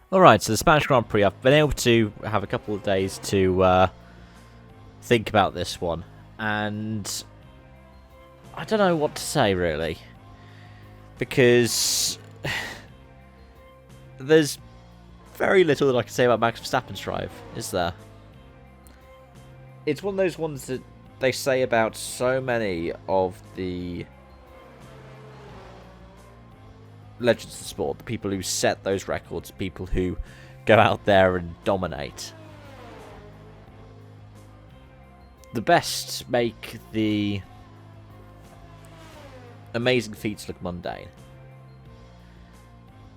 Alright, so the Spanish Grand Prix, I've been able to have a couple of days to think about this one. And I don't know what to say, really. Because there's very little that I can say about Max Verstappen's drive, is there? It's one of those ones that they say about so many of the legends of the sport, the people who set those records, people who go out there and dominate. The best make the amazing feats look mundane.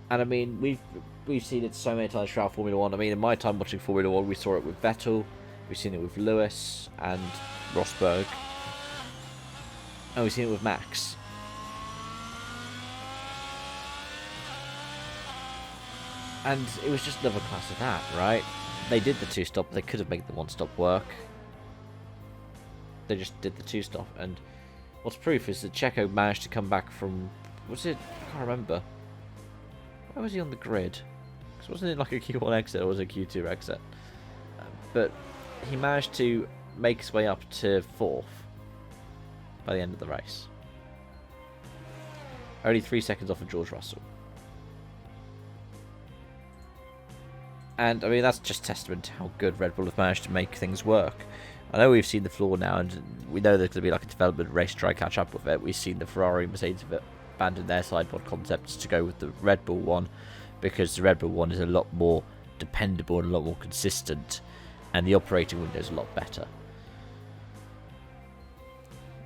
And I mean, we've seen it so many times throughout Formula 1. I mean, in my time watching Formula 1, we saw it with Vettel, we've seen it with Lewis and Rosberg, and we've seen it with Max. And it was just another class of that, right? They did the two-stop, they could have made the one-stop work. They just did the two-stop, and what's proof is that Checo managed to come back from... Was it? I can't remember. Where was he on the grid? Because wasn't it like a Q1 exit or was it a Q2 exit? But he managed to make his way up to 4th by the end of the race. Only 3 seconds off of George Russell. And, I mean, that's just testament to how good Red Bull have managed to make things work. I know we've seen the flaw now, and we know there's going to be like a development race to try and catch up with it. We've seen the Ferrari and Mercedes have abandoned their sidepod concepts to go with the Red Bull one, because the Red Bull one is a lot more dependable and a lot more consistent, and the operating window is a lot better.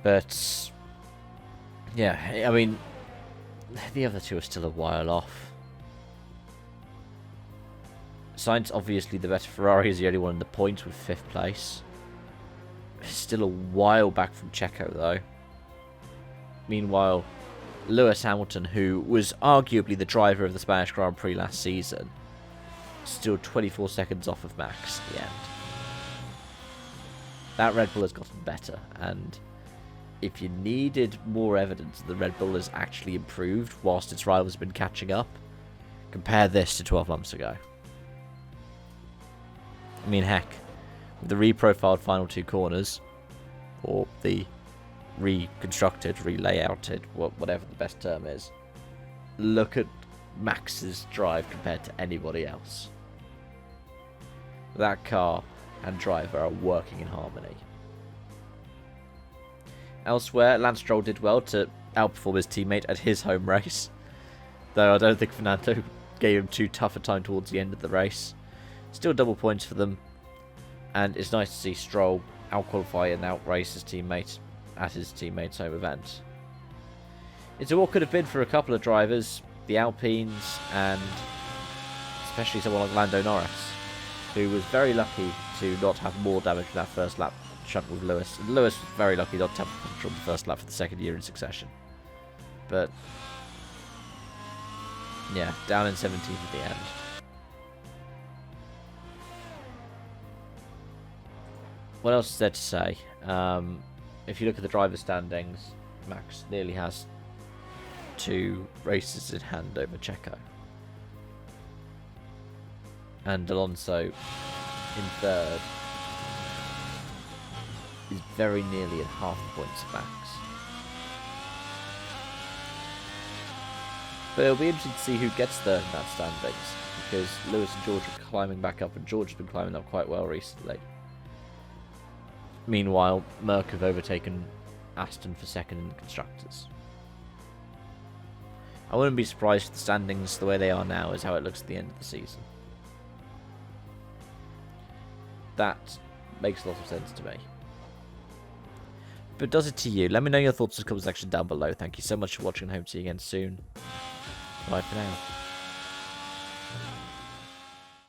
But, yeah, I mean, the other two are still a while off. Sainz, obviously the better Ferrari, is the only one in the points with 5th place. Still a while back from Checo, though. Meanwhile, Lewis Hamilton, who was arguably the driver of the Spanish Grand Prix last season, still 24 seconds off of Max at the end. That Red Bull has gotten better, and if you needed more evidence that the Red Bull has actually improved whilst its rivals have been catching up, compare this to 12 months ago. I mean, heck, with the reprofiled final 2 corners, or the reconstructed, relayouted, whatever the best term is, look at Max's drive compared to anybody else. That car and driver are working in harmony. Elsewhere, Lance Stroll did well to outperform his teammate at his home race, though I don't think Fernando gave him too tough a time towards the end of the race. Still double points for them, and it's nice to see Stroll out-qualify and out-race his teammate at his teammate's home event. It's what could have been for a couple of drivers, the Alpines, and especially someone like Lando Norris, who was very lucky to not have more damage in that first lap shunt with Lewis. And Lewis was very lucky not to have a puncture on the first lap for the 2nd year in succession. But, yeah, down in 17th at the end. What else is there to say? If you look at the driver standings, Max nearly has 2 races in hand over Checo. And Alonso in 3rd is very nearly at half the points of Max. But it'll be interesting to see who gets 3rd in that standings, because Lewis and George are climbing back up, and George has been climbing up quite well recently. Meanwhile, Merck have overtaken Aston for 2nd in the Constructors. I wouldn't be surprised if the standings, the way they are now, is how it looks at the end of the season. That makes a lot of sense to me. But does it to you? Let me know your thoughts in the comment section down below. Thank you so much for watching, and hope to see you again soon. Bye for now.